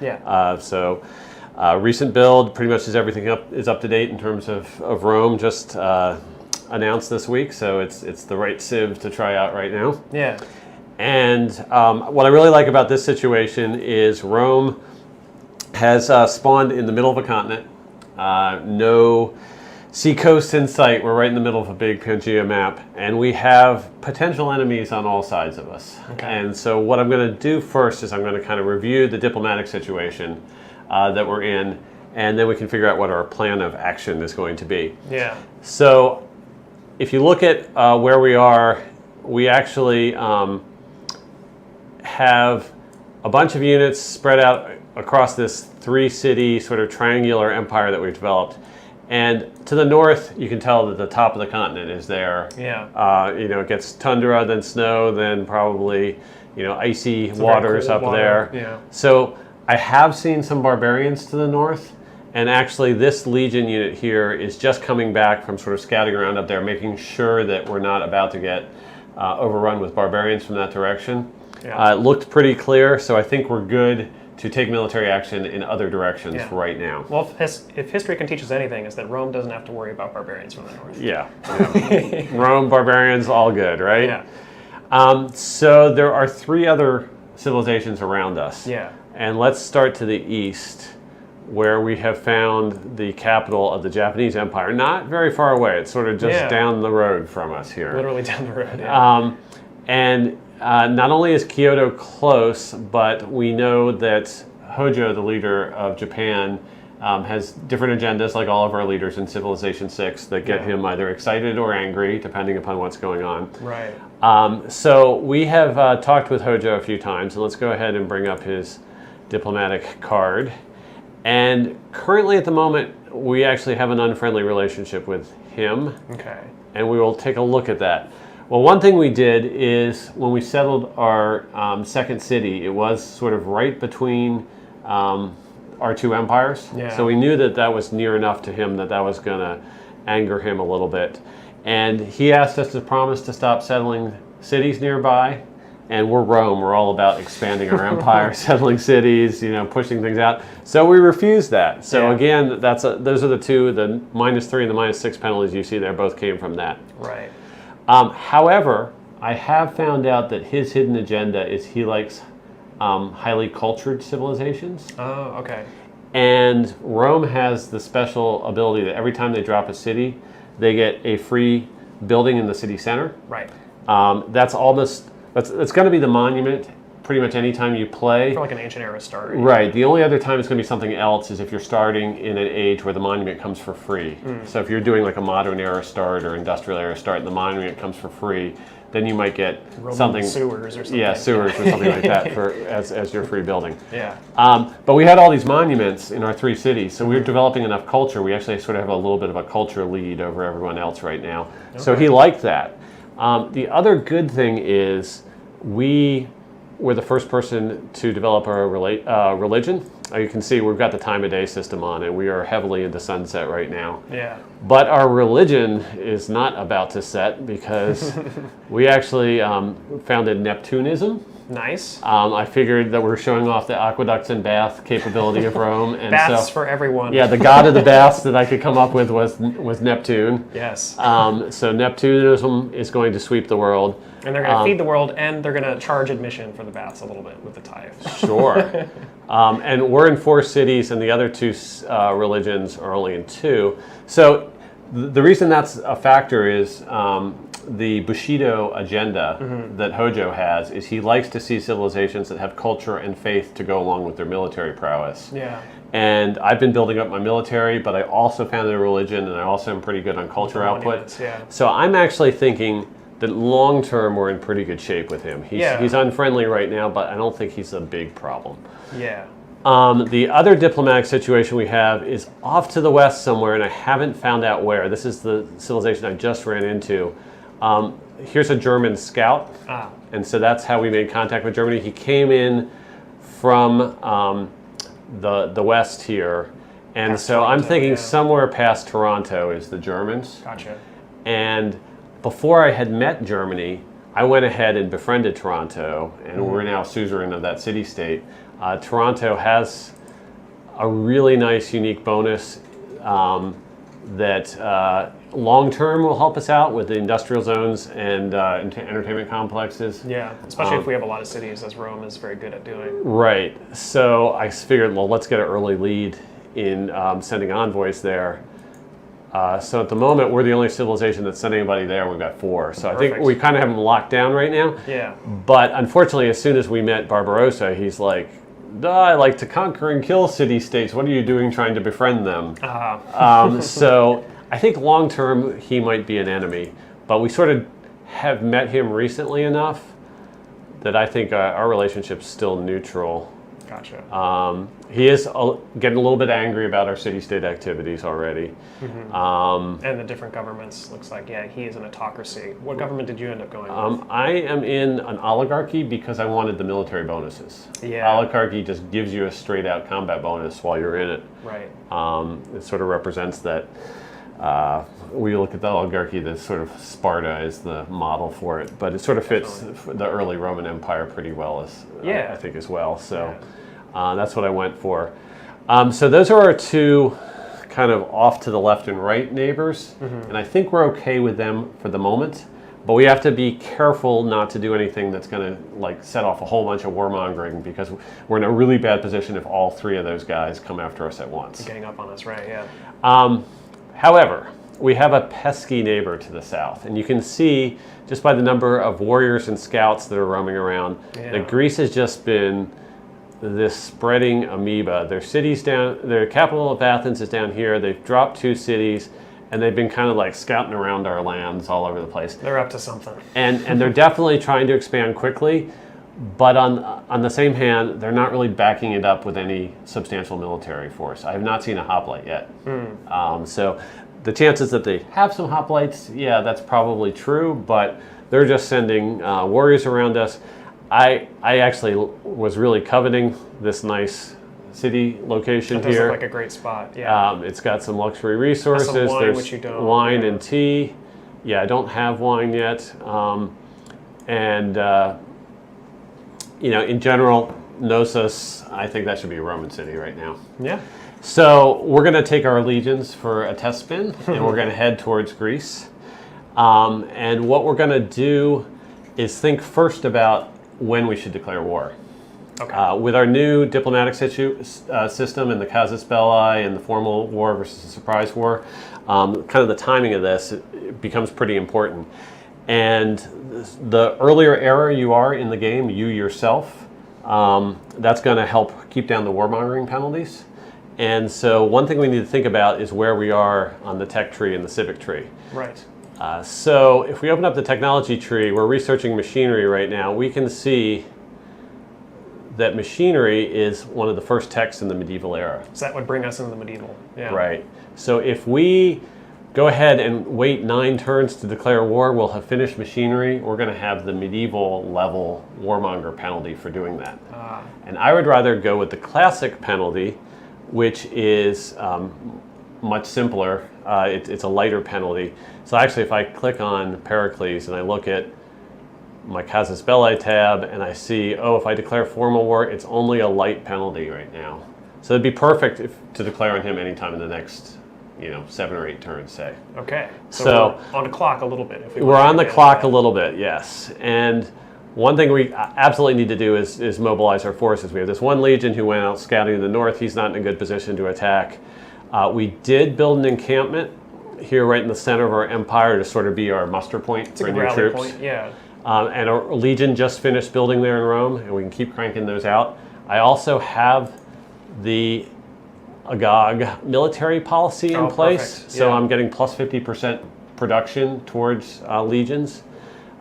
Yeah. Recent build pretty much is everything is up to date in terms of Rome. Just announced this week, so it's the right civ to try out right now. Yeah. And what I really like about this situation is Rome has spawned in the middle of a continent. No sea coast in sight. We're right in the middle of a big Pangea map, and we have potential enemies on all sides of us. Okay. And so what I'm going to do first is I'm going to kind of review the diplomatic situation that we're in, and then we can figure out what our plan of action is going to be. Yeah. So if you look at where we are, we actually have a bunch of units spread out across this 3-city sort of triangular empire that we've developed. And to the north, you can tell that the top of the continent is there. Yeah. It gets tundra, then snow, then probably, icy waters cool up water. there. Yeah. So I have seen some barbarians to the north. And actually, this Legion unit here is just coming back from sort of scouting around up there, making sure that we're not about to get overrun with barbarians from that direction. Yeah. It looked pretty clear, so I think we're good to take military action in other directions right now. Well, if history can teach us anything, is that Rome doesn't have to worry about barbarians from the north. Yeah. Rome, barbarians, all good, right? Yeah. So there are 3 other civilizations around us. Yeah. And let's start to the east, where we have found the capital of the Japanese Empire. Not very far away. It's sort of just down the road from us here. Literally down the road, yeah. Not only is Kyoto close, but we know that Hojo, the leader of Japan, has different agendas, like all of our leaders in Civilization 6, that get him either excited or angry, depending upon what's going on. Right. So we have talked with Hojo a few times, and let's go ahead and bring up his diplomatic card. And currently at the moment, we actually have an unfriendly relationship with him. Okay. And we will take a look at that. Well, one thing we did is when we settled our second city, it was sort of right between our 2 empires. Yeah. So we knew that was near enough to him that was going to anger him a little bit. And he asked us to promise to stop settling cities nearby. And we're Rome. We're all about expanding our empire, settling cities, pushing things out. So we refused that. So again, those are the 2, the -3 and the -6 penalties you see there both came from that. Right. However, I have found out that his hidden agenda is he likes highly cultured civilizations. Oh, okay. And Rome has the special ability that every time they drop a city, they get a free building in the city center. Right. That's going to be the monument pretty much any time you play. For like an ancient era start. Right. The only other time it's going to be something else is if you're starting in an age where the monument comes for free. So if you're doing like a modern era start or industrial era start and the monument comes for free, then you might get Roman something. Sewers or something. Yeah, sewers or something like that as your free building. Yeah. But we had all these monuments in our 3 cities, so we were developing enough culture. We actually sort of have a little bit of a culture lead over everyone else right now. Okay. So he liked that. The other good thing is we were the first person to develop our religion. You can see we've got the time of day system on, and we are heavily into sunset right now. Yeah. But our religion is not about to set because we actually founded Neptunism. Nice. I figured that we're showing off the aqueducts and bath capability of Rome. And baths for everyone. Yeah, the god of the baths that I could come up with was Neptune. Yes. So Neptunism is going to sweep the world. And they're going to feed the world, and they're going to charge admission for the baths a little bit with the tithe. Sure. And we're in 4 cities, and the other 2 religions are only in 2. So the reason that's a factor is the Bushido agenda that Hojo has is he likes to see civilizations that have culture and faith to go along with their military prowess. Yeah. And I've been building up my military, but I also founded a religion, and I also am pretty good on culture output. Yeah. So I'm actually thinking that long term we're in pretty good shape with him. He's unfriendly right now, but I don't think he's a big problem. Yeah. The other diplomatic situation we have is off to the west somewhere, and I haven't found out where. This is the civilization I just ran into. Here's a German scout, and so that's how we made contact with Germany. He came in from the west here, and past so Toronto, I'm thinking somewhere past Toronto is the Germans. Gotcha. And before I had met Germany, I went ahead and befriended Toronto, and we're now suzerain of that city-state. Toronto has a really nice, unique bonus that long-term will help us out with the industrial zones and entertainment complexes. Yeah, especially if we have a lot of cities, as Rome is very good at doing. Right. So I figured, well, let's get an early lead in sending envoys there. So at the moment, we're the only civilization that's sending anybody there. We've got 4. So Perfect. I think we kind of have them locked down right now. Yeah. But unfortunately, as soon as we met Barbarossa, he's like, I like to conquer and kill city-states. What are you doing trying to befriend them? So I think long-term, he might be an enemy. But we sort of have met him recently enough that I think our relationship's still neutral. Gotcha. He is getting a little bit angry about our city-state activities already. And the different governments, looks like, yeah, he is an autocracy. What government did you end up going with? I am in an oligarchy because I wanted the military bonuses. Yeah. Oligarchy just gives you a straight-out combat bonus while you're in it. Right. It sort of represents that. We look at the oligarchy, the sort of Sparta is the model for it, but it sort of fits the early Roman Empire pretty well, I think, as well. So that's what I went for. So those are our 2 kind of off to the left and right neighbors, and I think we're okay with them for the moment. But we have to be careful not to do anything that's going to like set off a whole bunch of warmongering, because we're in a really bad position if all 3 of those guys come after us at once. Getting up on us, right? Yeah. However, we have a pesky neighbor to the south, and you can see just by the number of warriors and scouts that are roaming around that Greece has just been this spreading amoeba. Their cities their capital of Athens is down here. They've dropped 2 cities, and they've been kind of like scouting around our lands all over the place. They're up to something. And they're definitely trying to expand quickly, but on the same hand, they're not really backing it up with any substantial military force. I have not seen a hoplite yet. So the chances that they have some hoplites, yeah, that's probably true, but they're just sending warriors around us. I actually was really coveting this nice city location It does here. look like a great spot, yeah. It's got some luxury resources. Some wine, There's which you don't. wine and tea. Yeah, I don't have wine yet. In general, Knossos, I think that should be a Roman city right now. Yeah. So we're going to take our legions for a test spin, and we're going to head towards Greece. And what we're going to do is think first about when we should declare war. Okay. With our new diplomatic system and the casus belli and the formal war versus the surprise war, kind of the timing of this it becomes pretty important. And the earlier era you are in the game, you yourself, that's going to help keep down the warmongering penalties. And so one thing we need to think about is where we are on the tech tree and the civic tree. Right. So if we open up the technology tree, we're researching machinery right now. We can see that machinery is one of the first techs in the medieval era. So that would bring us into the medieval. Yeah. Right. So if we go ahead and wait 9 turns to declare war, we'll have finished machinery. We're going to have the medieval level warmonger penalty for doing that. And I would rather go with the classic penalty, which is much simpler. It's a lighter penalty. So actually, if I click on Pericles and I look at my casus belli tab and I see, if I declare formal war, it's only a light penalty right now. So it'd be perfect to declare on him anytime in the next 7 or 8 turns, say. Okay. So we're on the clock a little bit. We're on the clock a little bit, yes. And one thing we absolutely need to do is mobilize our forces. We have this one legion who went out scouting in the north. He's not in a good position to attack. We did build an encampment here right in the center of our empire to sort of be our muster point for new troops. Point, yeah. And our legion just finished building there in Rome, and we can keep cranking those out. I also have the Agog military policy in place, perfect. so Yeah. I'm getting plus 50% production towards legions.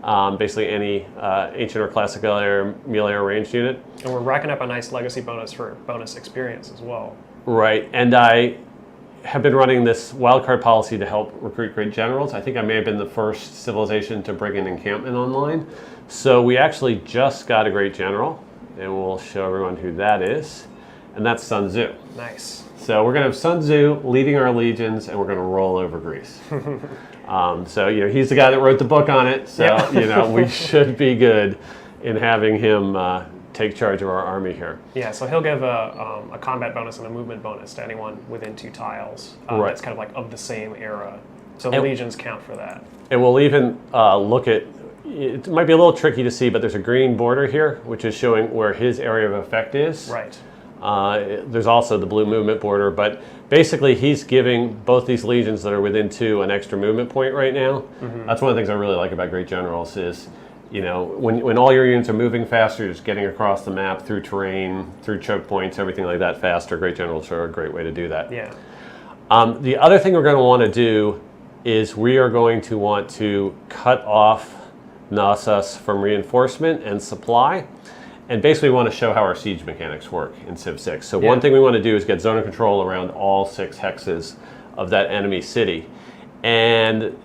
Basically any ancient or classical or melee or ranged unit. And we're racking up a nice legacy bonus for bonus experience as well. Right, and I have been running this wildcard policy to help recruit great generals. I think I may have been the first civilization to bring an encampment online. So we actually just got a great general, and we'll show everyone who that is, and that's Sun Tzu. Nice. So we're going to have Sun Tzu leading our legions, and we're going to roll over Greece. So he's the guy that wrote the book on it. So we should be good in having him take charge of our army here. Yeah, so he'll give a combat bonus and a movement bonus to anyone within 2 tiles. Right. That's kind of like of the same era. So the legions count for that. And we'll even look at, it might be a little tricky to see, but there's a green border here, which is showing where his area of effect is. Right. There's also the blue movement border, but basically he's giving both these legions that are within 2 an extra movement point right now. Mm-hmm. That's one of the things I really like about Great Generals is, you know, when all your units are moving faster, you're just getting across the map through terrain, through choke points, everything like that faster. Great Generals are a great way to do that. Yeah. The other thing we're going to want to do is we are going to want to cut off Knossos from reinforcement and supply. And basically we want to show how our siege mechanics work in Civ 6. So one thing we want to do is get zone of control around all 6 hexes of that enemy city. And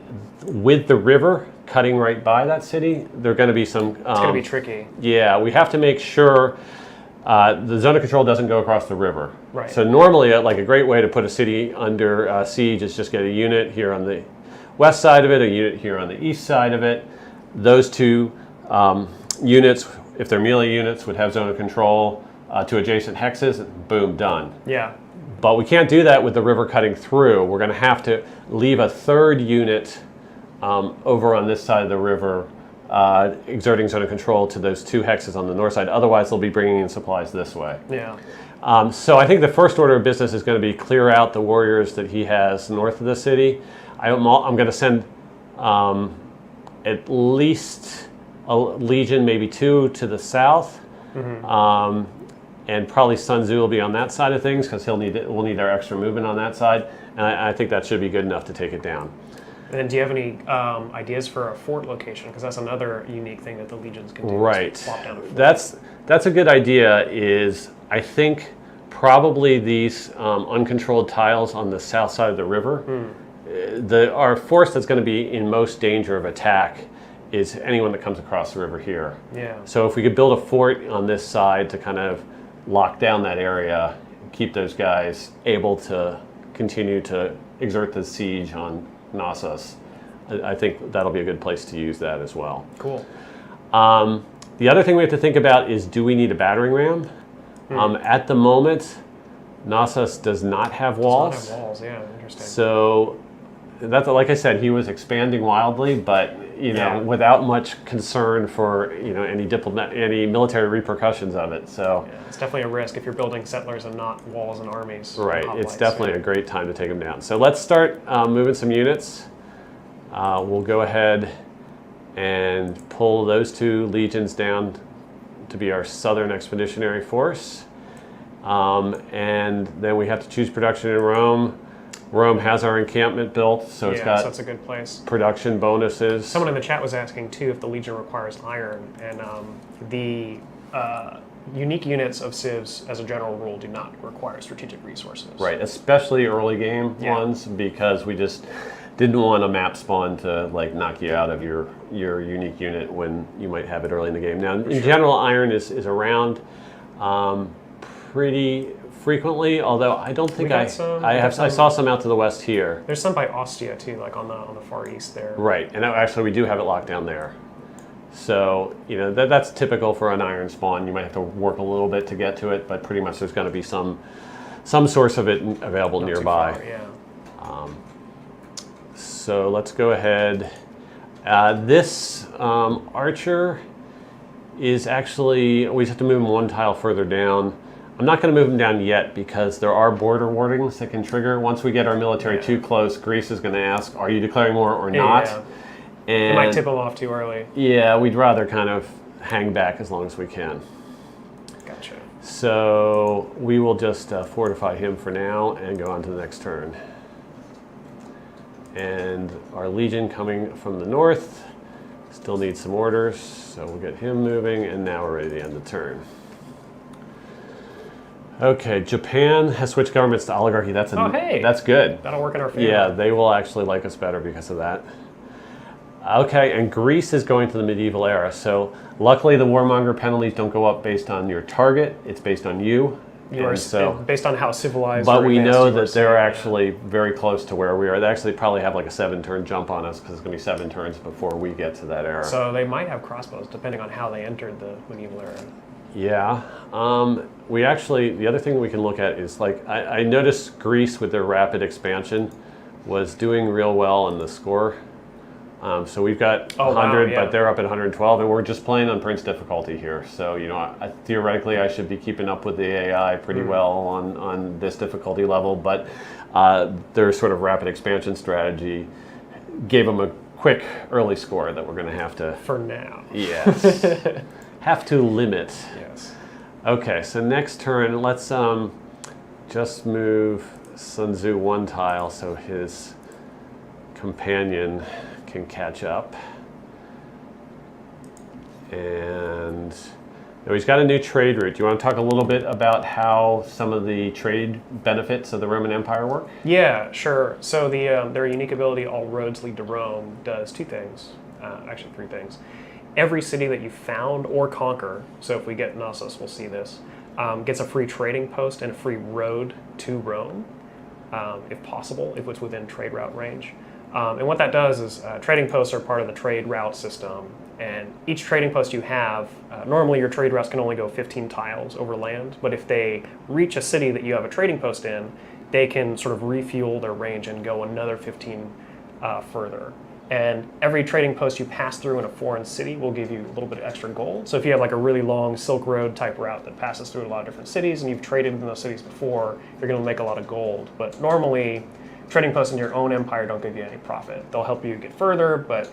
with the river cutting right by that city, there are going to be some... it's going to be tricky. Yeah, we have to make sure the zone of control doesn't go across the river. Right. So normally, like a great way to put a city under siege is just get a unit here on the west side of it, a unit here on the east side of it. Those 2 units, if they're melee units, would have zone of control to adjacent hexes. Boom, done. Yeah. But we can't do that with the river cutting through. We're going to have to leave a 3rd unit over on this side of the river, exerting zone of control to those 2 hexes on the north side. Otherwise, they'll be bringing in supplies this way. Yeah. So I think the first order of business is going to be clear out the warriors that he has north of the city. I'm going to send at least a legion, maybe 2 to the south. Mm-hmm. And probably Sun Tzu will be on that side of things because we'll need our extra movement on that side. And I think that should be good enough to take it down. And then do you have any ideas for a fort location? Because that's another unique thing that the legions can do. Right. Plop down a fort. That's a good idea. Is I think probably these uncontrolled tiles on the south side of the river. Our force that's going to be in most danger of attack is anyone that comes across the river here. Yeah. So if we could build a fort on this side to kind of lock down that area, keep those guys able to continue to exert the siege on Knossos, I think that'll be a good place to use that as well. Cool. The other thing we have to think about is, do we need a battering ram? At the moment, Knossos does not have walls. Does not have walls, yeah, interesting. So, that's like I said, he was expanding wildly, but without much concern for any military repercussions of it. So yeah, it's definitely a risk if you're building settlers and not walls and armies. Right, it's definitely a great time to take them down. So let's start moving some units. We'll go ahead and pull those 2 legions down to be our Southern Expeditionary Force. And then we have to choose production in Rome. Rome has our encampment built, so it's got so it's a good place. Production bonuses. Someone in the chat was asking too if the Legion requires iron, and the unique units of civs, as a general rule, do not require strategic resources. Right, especially early game ones, because we just didn't want a map spawn to like knock you out of your unique unit when you might have it early in the game. Now, in general, iron is around pretty frequently, although I don't think I saw some out to the west here. There's some by Ostia too, like on the far east there. Right, and actually we do have it locked down there. So that's typical for an iron spawn. You might have to work a little bit to get to it, but pretty much there's going to be some source of it available Not nearby. Too far, yeah. So let's go ahead. This archer is actually, we just have to move him 1 tile further down. I'm not going to move him down yet because there are border wardings that can trigger. Once we get our military too close, Greece is going to ask, are you declaring war or not? Yeah. And it might tip him off too early. Yeah, we'd rather kind of hang back as long as we can. Gotcha. So we will just fortify him for now and go on to the next turn. And our legion coming from the north still needs some orders, so we'll get him moving, and now we're ready to end the turn. Okay, Japan has switched governments to oligarchy. That's good. That'll work in our favor. Yeah, they will actually like us better because of that. Okay, and Greece is going to the medieval era. So luckily the warmonger penalties don't go up based on your target. It's based on you. Based on how civilized. But we know that they're actually very close to where we are. They actually probably have like a 7-turn jump on us because it's going to be 7 turns before we get to that era. So they might have crossbows depending on how they entered the medieval era. Yeah. We actually, the other thing we can look at is like, I noticed Greece with their rapid expansion was doing real well in the score. So we've got 100, yeah. but they're up at 112, and we're just playing on Prince difficulty here. So, theoretically, I should be keeping up with the AI pretty well on this difficulty level, but their sort of rapid expansion strategy gave them a quick early score that we're going to have to... For now. Yes. have to limit. Yes. Okay, so next turn, let's just move Sun Tzu one tile so his companion can catch up. And he's got a new trade route. Do you want to talk a little bit about how some of the trade benefits of the Roman Empire work? Yeah, sure. So their unique ability, All Roads Lead to Rome, does two things, actually three things. Every city that you found or conquer, so if we get Knossos, we'll see this, gets a free trading post and a free road to Rome, if possible, if it's within trade route range. And what that does is trading posts are part of the trade route system, and each trading post you have, normally your trade routes can only go 15 tiles over land, but if they reach a city that you have a trading post in, they can sort of refuel their range and go another 15 further. And every trading post you pass through in a foreign city will give you a little bit of extra gold. So if you have like a really long Silk Road type route that passes through a lot of different cities and you've traded in those cities before, you're going to make a lot of gold. But normally, trading posts in your own empire don't give you any profit. They'll help you get further, but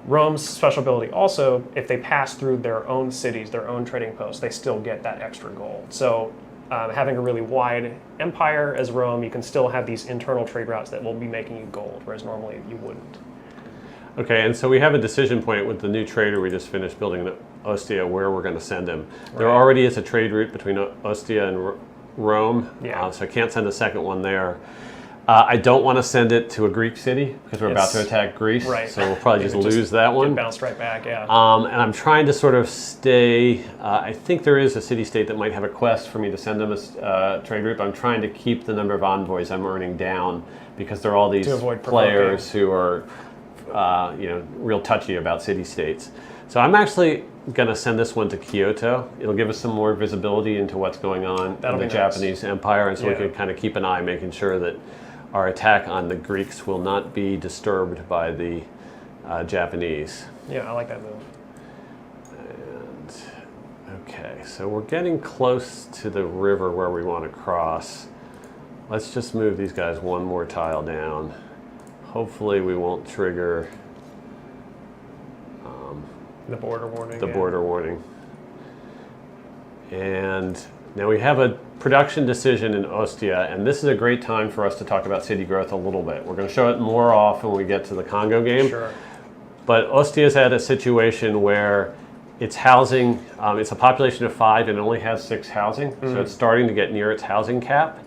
Rome's special ability also, if they pass through their own cities, their own trading posts, they still get that extra gold. So having a really wide empire as Rome, you can still have these internal trade routes that will be making you gold, whereas normally you wouldn't. Okay, and so we have a decision point with the new trader we just finished building in Ostia where we're going to send him. Right. There already is a trade route between Ostia and Rome, so I can't send a second one there. I don't want to send it to a Greek city because we're about to attack Greece, right. So we'll probably just lose that one. Get bounced right back, yeah. And I'm trying to sort of stay, I think there is a city-state that might have a quest for me to send them a trade route, but I'm trying to keep the number of envoys I'm earning down because there are all these players who are real touchy about city-states. So I'm actually going to send this one to Kyoto. It'll give us some more visibility into what's going on in the Japanese Empire, and so we can kind of keep an eye making sure that our attack on the Greeks will not be disturbed by the Japanese. Yeah, I like that move. And, okay, so we're getting close to the river where we want to cross. Let's just move these guys one more tile down. Hopefully we won't trigger the border warning. Border warning. And now we have a production decision in Ostia, and this is a great time for us to talk about city growth a little bit. We're going to show it more off when we get to the Congo game. Sure. But Ostia's at a situation where it's housing, it's a population of 5 and it only has 6 housing, so it's starting to get near its housing cap,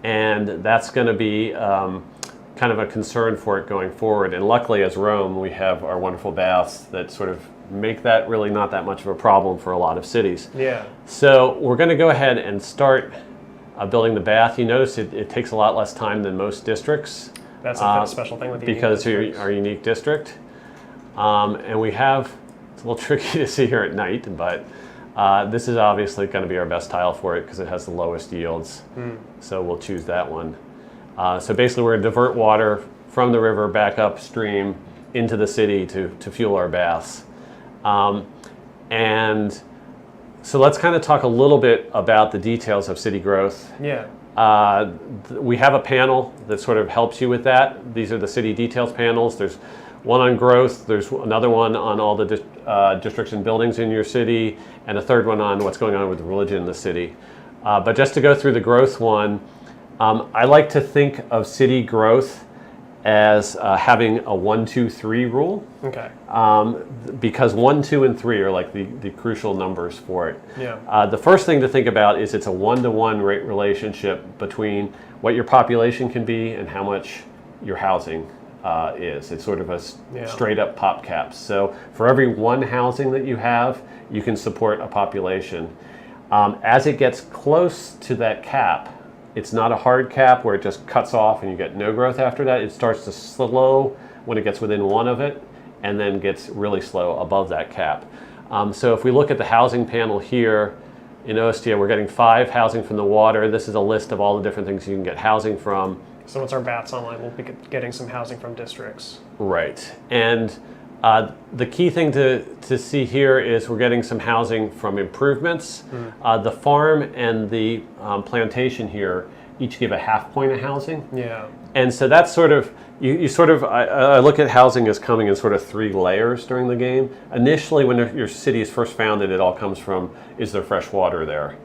and that's going to be kind of a concern for it going forward. And luckily, as Rome, we have our wonderful baths that sort of make that really not that much of a problem for a lot of cities. Yeah. So we're going to go ahead and start building the bath. You notice it takes a lot less time than most districts. That's a special thing with the because of our unique district. And we have, it's a little tricky to see here at night, but this is obviously going to be our best tile for it because it has the lowest yields. So we'll choose that one. So basically we're going to divert water from the river back upstream into the city to fuel our baths. And so let's kind of talk a little bit about the details of city growth. Yeah. We have a panel that sort of helps you with that. These are the city details panels. There's one on growth, there's another one on all the districts and buildings in your city, and a third one on what's going on with religion in the city. But just to go through the growth one, I like to think of city growth as having a 1, 2, 3 rule. Okay. Because 1, 2, and 3 are like the crucial numbers for it. Yeah. The first thing to think about is it's a 1-to-1 rate relationship between what your population can be and how much your housing is. It's sort of a straight up pop caps. So for every 1 housing that you have, you can support a population. As it gets close to that cap, it's not a hard cap where it just cuts off and you get no growth after that. It starts to slow when it gets within 1 of it and then gets really slow above that cap. So if we look at the housing panel here, In Ostia, we're getting 5 housing from the water. This is a list of all the different things you can get housing from. So once our BAT's online, we'll be getting some housing from districts. Right. And the key thing to see here is we're getting some housing from improvements. The farm and the plantation here each give a half point of housing. Yeah. And so that's sort of, I look at housing as coming in sort of 3 layers during the game. Initially, when your city is first founded, it all comes from, is there fresh water there?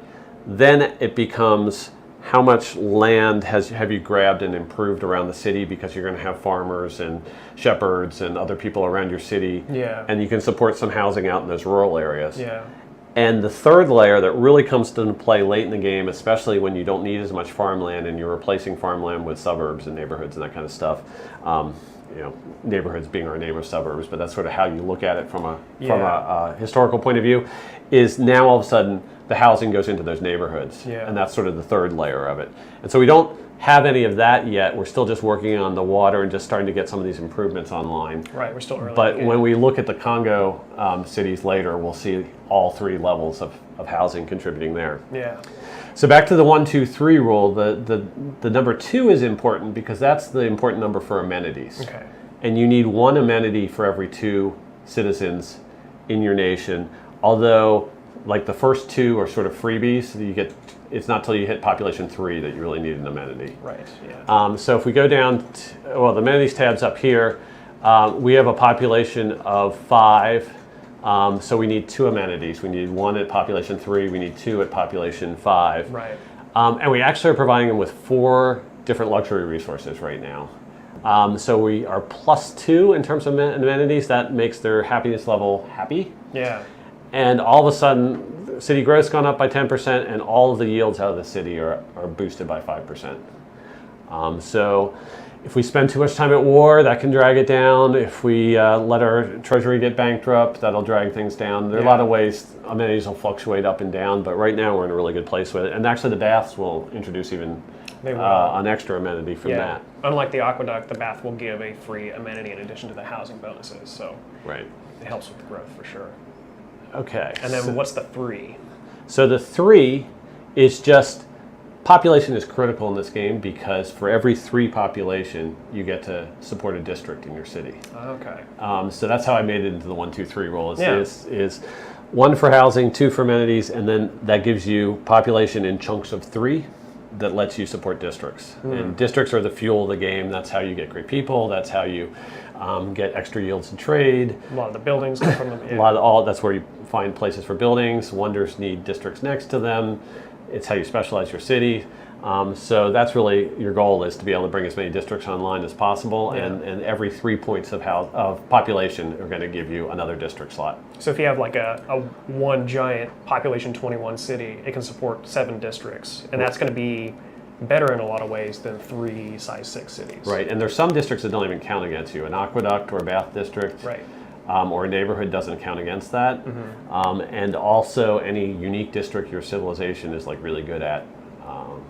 Then it becomes, how much land have you grabbed and improved around the city, because you're going to have farmers and shepherds and other people around your city. Yeah. And you can support some housing out in those rural areas. Yeah. And the third layer that really comes into play late in the game, especially when you don't need as much farmland and you're replacing farmland with suburbs and neighborhoods and that kind of stuff. Neighborhoods being our name of suburbs, but that's sort of how you look at it from a historical point of view, is now all of a sudden the housing goes into those neighborhoods. Yeah. And that's sort of the third layer of it. And so we don't have any of that yet. We're still just working on the water and just starting to get some of these improvements online. Right, we're still early. But when we look at the Congo cities later, we'll see all 3 levels of housing contributing there. Yeah. So back to the 1, 2, 3 rule, the number 2 is important because that's the important number for amenities. Okay. And you need 1 amenity for every 2 citizens in your nation. Although, like, the first 2 are sort of freebies. It's not till you hit population 3 that you really need an amenity. Right. Yeah. So if we go down, the amenities tab's up here. We have a population of 5. So we need 2 amenities. We need 1 at population 3. We need 2 at population 5. Right. And we actually are providing them with 4 different luxury resources right now. So we are +2 in terms of amenities. That makes their happiness level happy. Yeah. And all of a sudden, city growth's gone up by 10%, and all of the yields out of the city are boosted by 5%. So if we spend too much time at war, that can drag it down. If we let our treasury get bankrupt, that'll drag things down. There are a lot of ways amenities will fluctuate up and down, but right now we're in a really good place with it. And actually the baths will introduce even an extra amenity from that. Unlike the aqueduct, the bath will give a free amenity in addition to the housing bonuses. So right. It helps with the growth for sure. Okay. And then what's the 3? So the 3 is just, population is critical in this game because for every 3 population, you get to support a district in your city. Okay. So that's how I made it into the 1, 2, 3 rule. Is 1 for housing, 2 for amenities, and then that gives you population in chunks of 3 that lets you support districts. And districts are the fuel of the game. That's how you get great people. That's how you get extra yields in trade. A lot of the buildings come from them. Yeah. That's where you find places for buildings. Wonders need districts next to them. It's how you specialize your city. So that's really your goal, is to be able to bring as many districts online as possible, and every 3 points of population are going to give you another district slot. So if you have like a one giant population 21 city, it can support 7 districts, and that's going to be better in a lot of ways than 3 size 6 cities. Right, and there's some districts that don't even count against you. An aqueduct or a bath district. Right. Or a neighborhood doesn't count against that. And also any unique district your civilization is like really good at,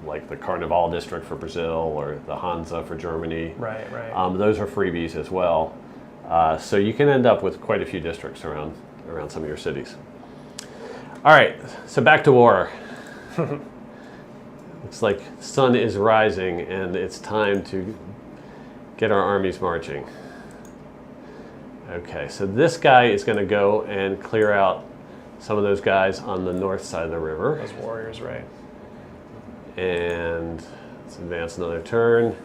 like the Carnival district for Brazil or the Hansa for Germany. Right, right. Those are freebies as well. So you can end up with quite a few districts around some of your cities. All right, so back to war. Looks like the sun is rising and it's time to get our armies marching. Okay, so this guy is going to go and clear out some of those guys on the north side of the river. Those warriors, right. And let's advance another turn.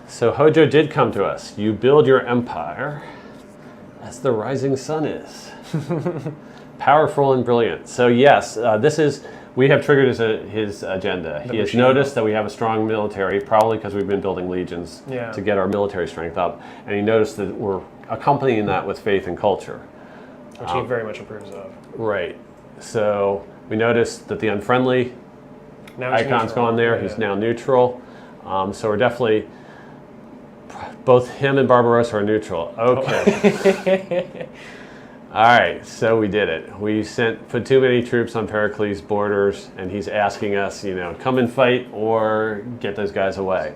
So Hojo did come to us. You build your empire as the rising sun is. Powerful and brilliant. So yes, we have triggered his agenda. He has noticed that we have a strong military, probably because we've been building legions to get our military strength up. And he noticed that we're accompanying that with faith and culture. Which he very much approves of. Right. So we noticed that the unfriendly icon's gone there. He's now neutral. So we're definitely, both him and Barbarossa are neutral. Okay. All right, so we did it. We put too many troops on Pericles' borders, and he's asking us, come and fight or get those guys away.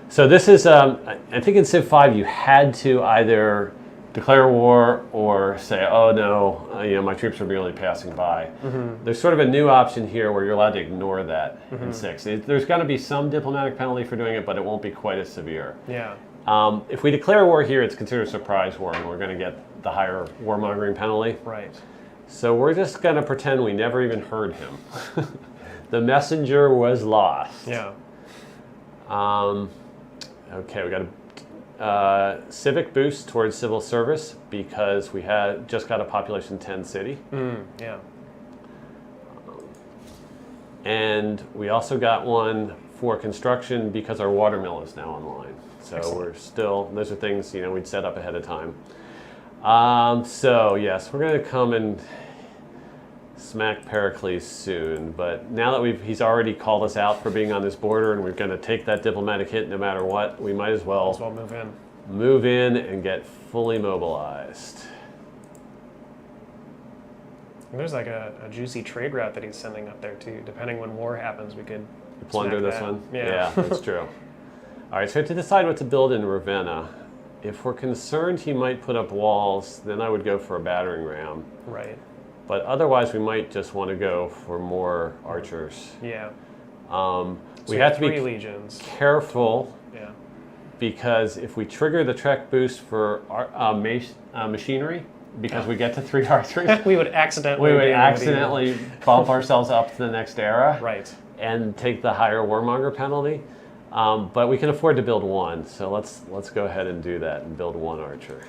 So this is, I think in Civ 5 you had to either declare war or say, oh no, my troops are merely passing by. There's sort of a new option here where you're allowed to ignore that in 6. There's going to be some diplomatic penalty for doing it, but it won't be quite as severe. Yeah. If we declare war here, it's considered a surprise war, and we're going to get the higher warmongering penalty. Right. So we're just going to pretend we never even heard him. The messenger was lost. Yeah. Okay, we got a civic boost towards civil service because we had just got a population 10 city. Yeah. And we also got one for construction because our water mill is now online. So Excellent. we're still, those are things, we'd set up ahead of time. So yes, we're going to come and smack Pericles soon, but now that he's already called us out for being on this border and we're going to take that diplomatic hit no matter what, we might as well move in and get fully mobilized. There's like a juicy trade route that he's sending up there too. Depending when war happens, we could plunder this that. one. Yeah, that's true. All right, so to decide what to build in Ravenna, if we're concerned he might put up walls, then I would go for a battering ram. Right. But otherwise, we might just want to go for more archers. Yeah. We have to be 3 legions. careful. Yeah. Because if we trigger the Trek boost for machinery, because we get to 3 archers, we would accidentally bump ourselves up to the next era. Right. And take the higher warmonger penalty. But we can afford to build 1, so let's go ahead and do that and build 1 archer.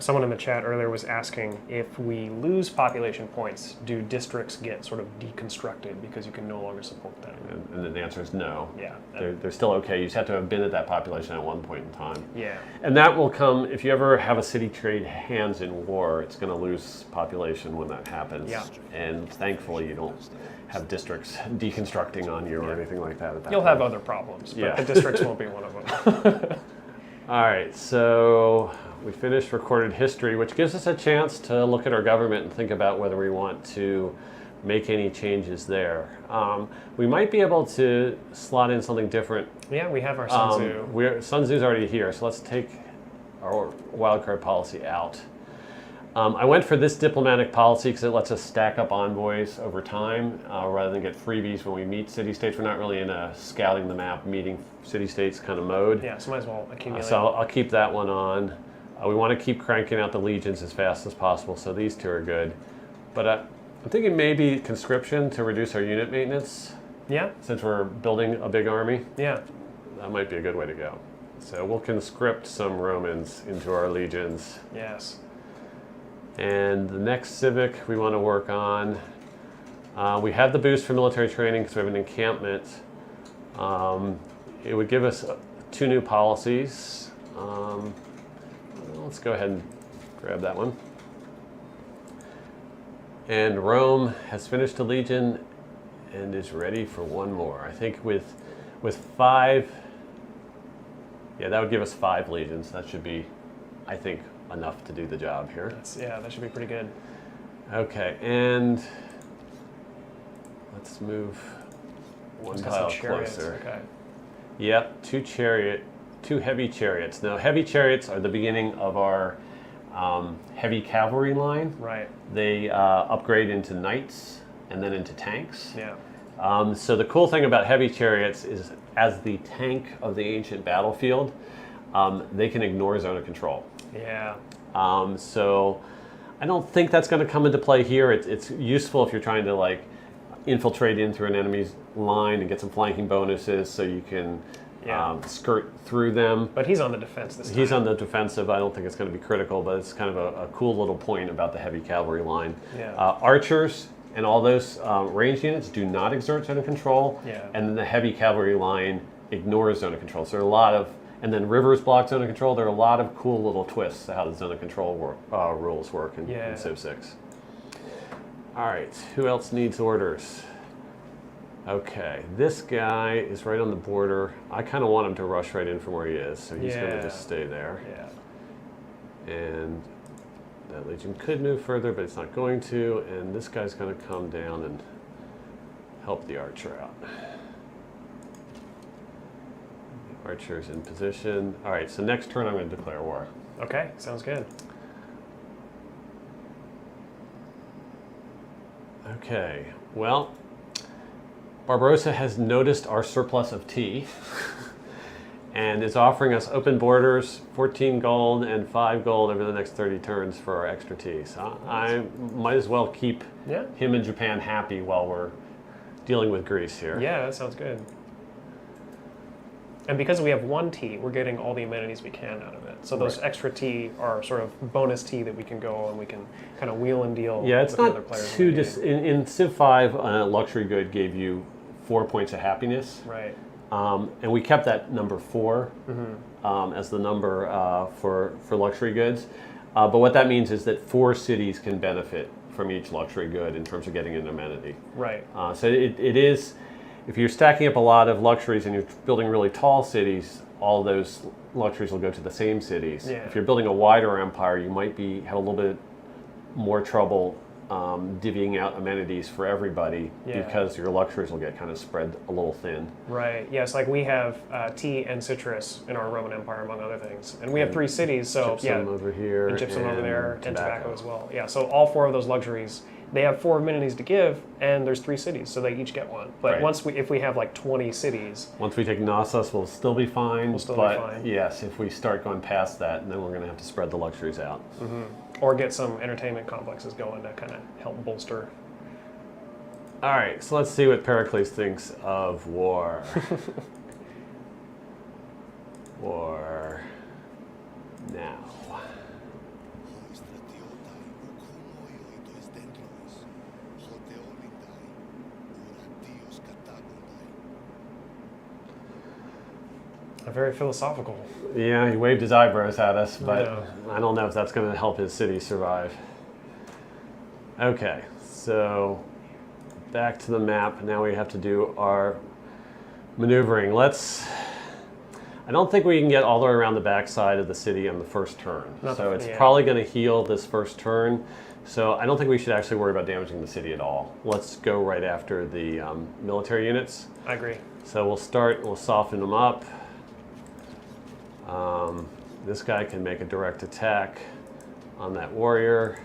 Someone in the chat earlier was asking if we lose population points, do districts get sort of deconstructed because you can no longer support them? And the answer is no. Yeah. They're still okay. You just have to have been at that population at one point in time. Yeah. And that will come, if you ever have a city trade hands in war, it's going to lose population when that happens. Yeah. And thankfully you don't have districts deconstructing on you or anything like that at that You'll point. have other problems, but the districts won't be one of them. All right, so we finished recorded history, which gives us a chance to look at our government and think about whether we want to make any changes there. We might be able to slot in something different. Yeah, we have our Sun Tzu. Sun Tzu's already here, so let's take our wildcard policy out. I went for this diplomatic policy because it lets us stack up envoys over time rather than get freebies when we meet city-states. We're not really in a scouting the map, meeting city-states kind of mode. Yeah, so might as well accumulate. So I'll keep that one on. We want to keep cranking out the legions as fast as possible, so these 2 are good. But I'm thinking maybe conscription to reduce our unit maintenance. Yeah. Since we're building a big army. Yeah. That might be a good way to go. So we'll conscript some Romans into our legions. Yes. And the next civic we want to work on, we have the boost for military training because we have an encampment. It would give us 2 new policies. Let's go ahead and grab that one. And Rome has finished a legion and is ready for 1 more. I think with 5, yeah, that would give us 5 legions. That should be, I think, enough to do the job here. That should be pretty good. Okay, and let's move 1 tile closer. Okay. Yep, 2 heavy chariots. Now, heavy chariots are the beginning of our heavy cavalry line. Right. They upgrade into knights and then into tanks. Yeah. So the cool thing about heavy chariots is, as the tank of the ancient battlefield, they can ignore zone of control. Yeah. So I don't think that's going to come into play here. It's useful if you're trying to infiltrate in through an enemy's line and get some flanking bonuses so you can skirt through them. But he's on the defense this time. He's on the defensive. I don't think it's going to be critical, but it's kind of a cool little point about the heavy cavalry line. Yeah. Archers and all those ranged units do not exert zone of control. Yeah. And then the heavy cavalry line ignores zone of control. So there are a lot of, and then rivers block zone of control. There are a lot of cool little twists to how the zone of control rules work in Civ 6. All right, who else needs orders? Okay, this guy is right on the border. I kind of want him to rush right in from where he is, so he's going to just stay there. Yeah. And that legion could move further, but it's not going to. And this guy's going to come down and help the archer out. Archer's in position. All right, so next turn I'm going to declare war. Okay, sounds good. Okay, well, Barbarossa has noticed our surplus of tea and is offering us open borders, 14 gold and 5 gold over the next 30 turns for our extra tea. So I might as well keep him and Japan happy while we're dealing with Greece here. Yeah, that sounds good. And because we have 1 tea, we're getting all the amenities we can out of it. So those extra tea are sort of bonus tea that we can go and we can kind of wheel and deal with it's the not other players. too in Civ 5, luxury good gave you 4 points of happiness. Right. And we kept that number 4 as the number for luxury goods. But what that means is that 4 cities can benefit from each luxury good in terms of getting an amenity. Right. So it is, if you're stacking up a lot of luxuries and you're building really tall cities, all those luxuries will go to the same cities. Yeah. If you're building a wider empire, you might have a little bit more trouble divvying out amenities for everybody because your luxuries will get kind of spread a little thin. Right. Yes, like we have tea and citrus in our Roman Empire, among other things, and we have 3 cities. So gypsum over here, and gypsum over there, and tobacco tobacco as well. Yeah. So all 4 of those luxuries, they have 4 amenities to give, and there's 3 cities, so they each get 1. But if we have like 20 cities, once we take Knossos, we'll still be fine. We'll still be fine. Yes, if we start going past that, then we're going to have to spread the luxuries out. Or get some entertainment complexes going to kind of help bolster. All right, so let's see what Pericles thinks of war. War now. Very philosophical. Yeah, he waved his eyebrows at us, but I don't know if that's going to help his city survive. Okay, so back to the map. Now we have to do our maneuvering. I don't think we can get all the way around the backside of the city on the first turn. So it's probably going to heal this first turn. So I don't think we should actually worry about damaging the city at all. Let's go right after the military units. I agree. So we'll soften them up. This guy can make a direct attack on that warrior.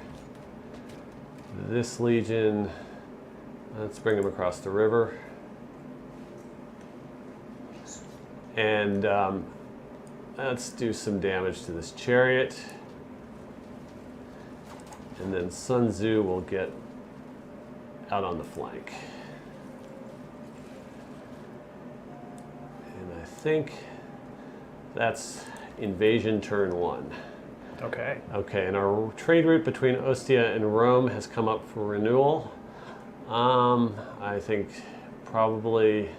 This legion, let's bring him across the river. And let's do some damage to this chariot. And then Sun Tzu will get out on the flank. And I think that's invasion turn 1. Okay. Okay, and our trade route between Ostia and Rome has come up for renewal. I think probably...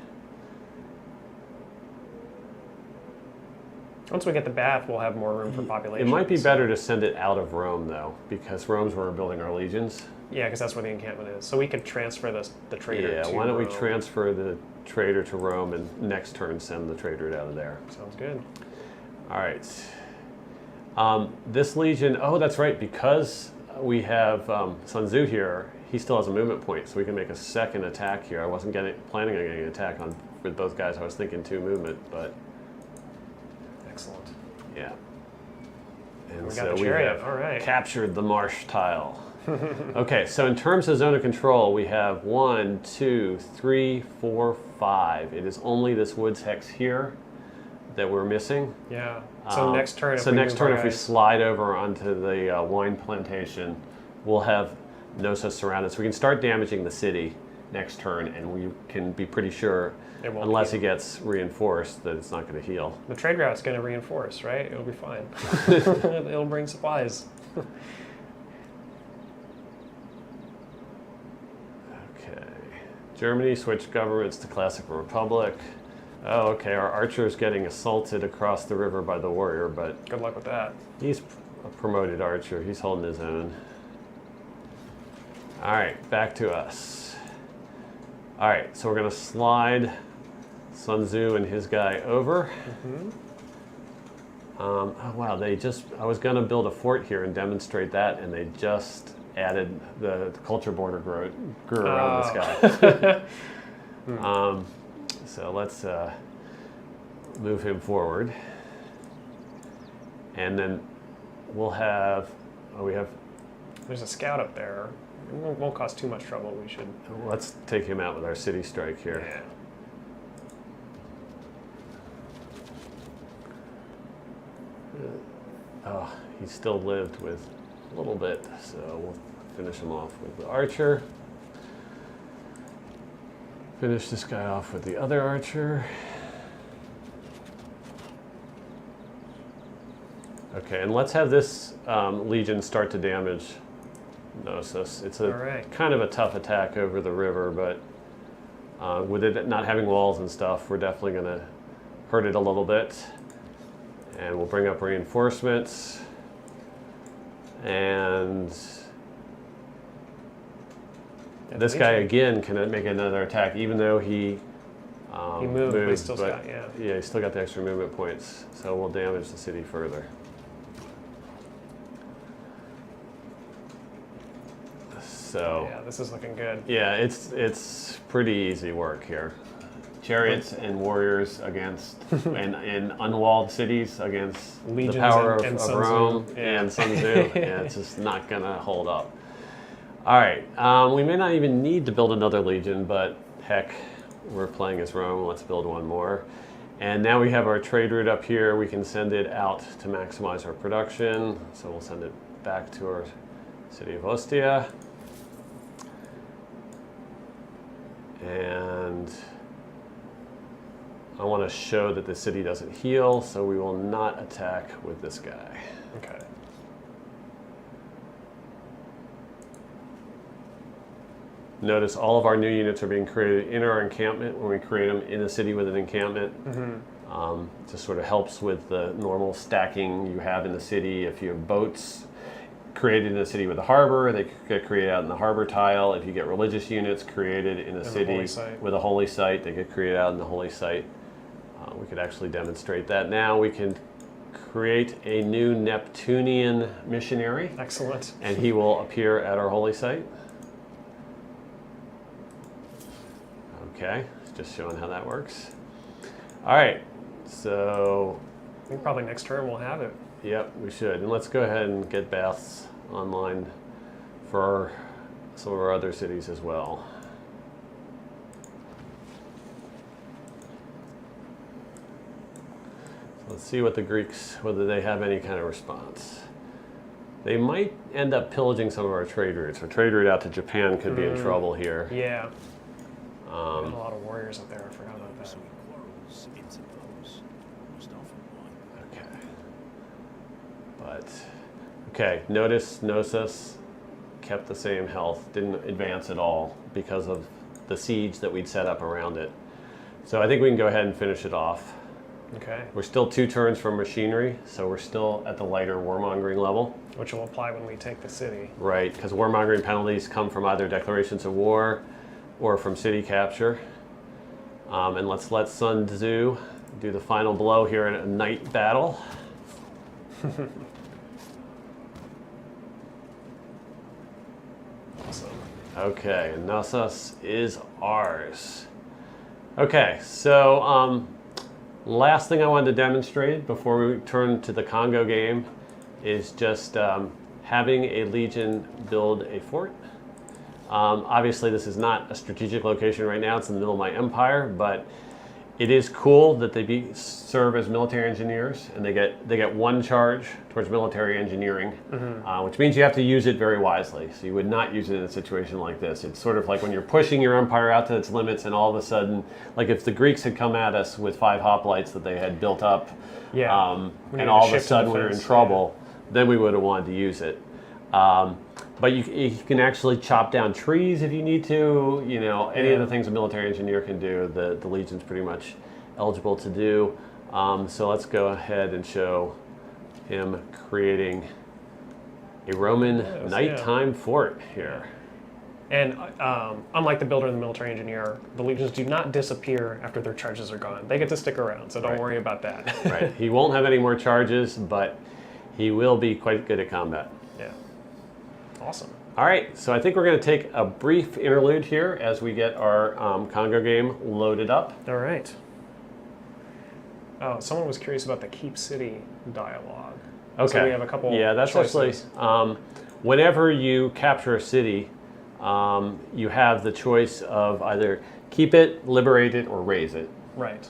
Once we get the Bath, we'll have more room for population. It might be better to send it out of Rome, though, because Rome's where we're building our legions. Yeah, because that's where the encampment is. So we could transfer the trader to why don't we Rome. transfer the trader to Rome and next turn send the trader out of there. Sounds good. All right. This legion, that's right, because we have Sun Tzu here, he still has a movement point, so we can make a second attack here. I wasn't planning on getting an attack with both guys. I was thinking 2 movement, but... Excellent. Yeah. And we got the chariot. All right. Captured the marsh tile. Okay, so in terms of zone of control, we have 1, 2, 3, 4, 5. It is only this woods hex here that we're missing. Yeah. So next turn, if we slide over onto the wine plantation, we'll have Knossos surrounded. So we can start damaging the city next turn, and we can be pretty sure, unless he gets reinforced, that it's not going to heal. The trade route's going to reinforce, right? It'll be fine. It'll bring supplies. Okay. Germany switched governments to Classical Republic. Oh, okay, our archer's getting assaulted across the river by the warrior, but... Good luck with that. He's a promoted archer. He's holding his own. All right, back to us. All right, so we're going to slide Sun Tzu and his guy over. Oh, wow, I was going to build a fort here and demonstrate that, and they just added the culture border grew around this guy. So let's move him forward. And then we'll have, There's a scout up there. It won't cause too much trouble. We should. let's take him out with our city strike here. Yeah. Oh, he still lived with a little bit, so we'll finish him off with the archer. Finish this guy off with the other archer. Okay, and let's have this legion start to damage Knossos. It's kind of a tough attack over the river, but with it not having walls and stuff, we're definitely going to hurt it a little bit. And we'll bring up reinforcements. And this guy again can make another attack, even though he moved, but he still got, yeah, he still got the extra movement points. So we'll damage the city further. So yeah, this is looking good. Yeah, it's pretty easy work here. Chariots and warriors against and unwalled cities against Legions the power and of Rome and Sun Tzu. Yeah, it's just not gonna hold up. All right, we may not even need to build another legion, but heck, we're playing as Rome. Let's build one more. And now we have our trade route up here. We can send it out to maximize our production. So we'll send it back to our city of Ostia. And I want to show that the city doesn't heal, so we will not attack with this guy. Okay. Notice all of our new units are being created in our encampment when we create them in a city with an encampment. Just sort of helps with the normal stacking you have in the city. If you have boats created in a city with a harbor, they get created out in the harbor tile. If you get religious units created in a city with a holy site, they get created out in the holy site. We could actually demonstrate that now. We can create a new Neptunian missionary. Excellent. And he will appear at our holy site. Okay, just showing how that works. All right, so I think probably next turn we'll have it. Yep, we should. And let's go ahead and get baths online for some of our other cities as well. So let's see what the Greeks, whether they have any kind of response. They might end up pillaging some of our trade routes. Our trade route out to Japan could be in trouble here. Yeah. There's a lot of warriors up there. I forgot about that. Okay, notice Knossos kept the same health, didn't advance at all because of the siege that we'd set up around it. So I think we can go ahead and finish it off. Okay. We're still 2 turns from machinery, so we're still at the lighter warmongering level. Which will apply when we take the city. Right, because warmongering penalties come from either declarations of war or from city capture. And let's let Sun Tzu do the final blow here in a night battle. Awesome. Okay, and Knossos is ours. Okay, so last thing I wanted to demonstrate before we turn to the Congo game is just having a legion build a fort. Obviously, this is not a strategic location right now. It's in the middle of my empire, but it is cool that they serve as military engineers, and they get 1 charge towards military engineering, which means you have to use it very wisely. So you would not use it in a situation like this. It's sort of like when you're pushing your empire out to its limits, and all of a sudden, like if the Greeks had come at us with 5 hoplites that they had built up, and all of a sudden we were in trouble, then we would have wanted to use it. But you can actually chop down trees if you need to. You know, any of the things a military engineer can do, the Legion's pretty much eligible to do. So let's go ahead and show him creating a Roman nighttime fort here. And unlike the builder and the military engineer, the legions do not disappear after their charges are gone. They get to stick around, so don't worry about that. Right. He won't have any more charges, but he will be quite good at combat. Yeah. Awesome. All right, so I think we're going to take a brief interlude here as we get our Congo game loaded up. All right. Oh, someone was curious about the keep city dialogue. Okay. So we have a couple. Yeah, that's choices. actually whenever you capture a city, you have the choice of either keep it, liberate it, or raise it. Right.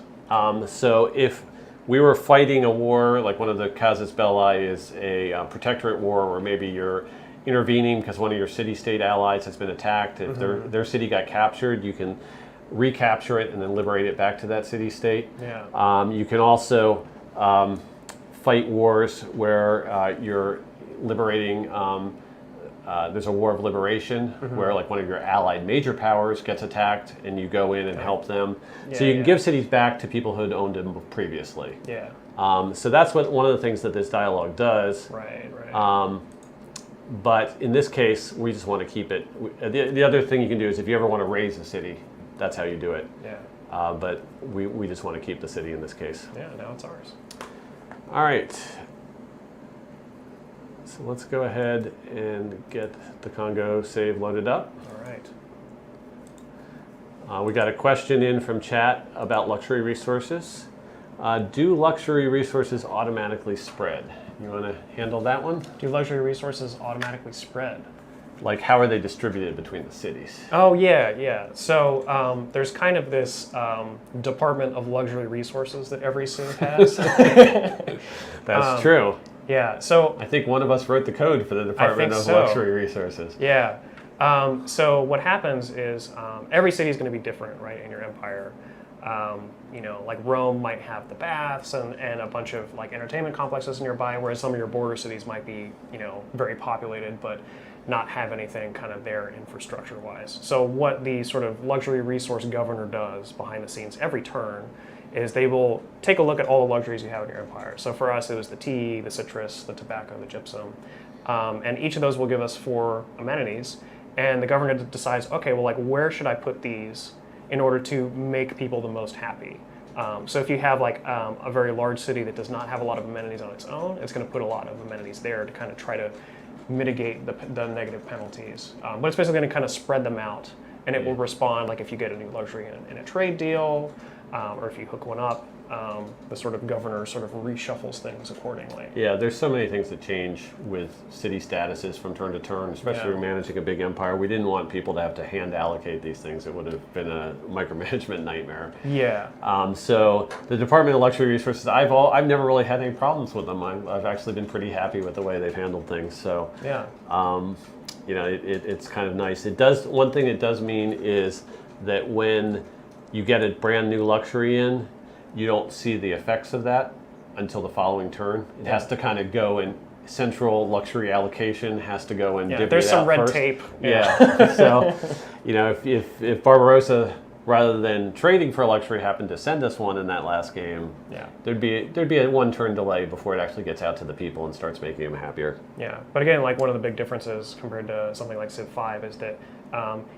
So if we were fighting a war, like one of the casus belli is a protectorate war, or maybe you're intervening because one of your city-state allies has been attacked. If their city got captured, you can recapture it and then liberate it back to that city-state. Yeah. You can also fight wars where you're liberating. There's a war of liberation where like one of your allied major powers gets attacked and you go in and help them. Yeah, So you can give cities back to people who had owned them previously. Yeah. So that's what one of the things that this dialogue does. Right. Right. But in this case, we just want to keep it. The other thing you can do is if you ever want to raise a city, that's how you do it. Yeah. But we just want to keep the city in this case. Yeah. Now it's ours. All right. So let's go ahead and get the Congo save loaded up. All right. We got a question in from chat about luxury resources. Do luxury resources automatically spread? You want to handle that one? Do luxury resources automatically spread? Like, how are they distributed between the cities? Oh, yeah. So there's kind of this Department of Luxury Resources that every civ has. That's true. Yeah, so I think one of us wrote the code for the Department of Luxury Resources. Yeah. So what happens is every city is going to be different, right, in your empire. Like Rome might have the baths and a bunch of like entertainment complexes nearby, whereas some of your border cities might be, very populated, but not have anything kind of there infrastructure-wise. So what the sort of luxury resource governor does behind the scenes every turn is they will take a look at all the luxuries you have in your empire. So for us, it was the tea, the citrus, the tobacco, the gypsum. And each of those will give us 4 amenities. And the governor decides, okay, well, like, where should I put these in order to make people the most happy? So if you have like a very large city that does not have a lot of amenities on its own, it's going to put a lot of amenities there to kind of try to mitigate the negative penalties. But it's basically going to kind of spread them out, and it will respond like if you get a new luxury in a trade deal, or if you hook one up, the sort of governor sort of reshuffles things accordingly. Yeah, there's so many things that change with city statuses from turn to turn, especially when managing a big empire. We didn't want people to have to hand allocate these things. It would have been a micromanagement nightmare. Yeah. So the Department of Luxury Resources, I've never really had any problems with them. I've actually been pretty happy with the way they've handled things. So yeah. It's kind of nice. It does, one thing it does mean is that when you get a brand new luxury in, you don't see the effects of that until the following turn. It has to kind of go in central luxury allocation, has to go and divvy there's it some out red first. tape. Yeah. So, if Barbarossa, rather than trading for a luxury, happened to send us one in that last game, there'd be a 1 turn delay before it actually gets out to the people and starts making them happier. Yeah, but again, like one of the big differences compared to something like Civ 5 is that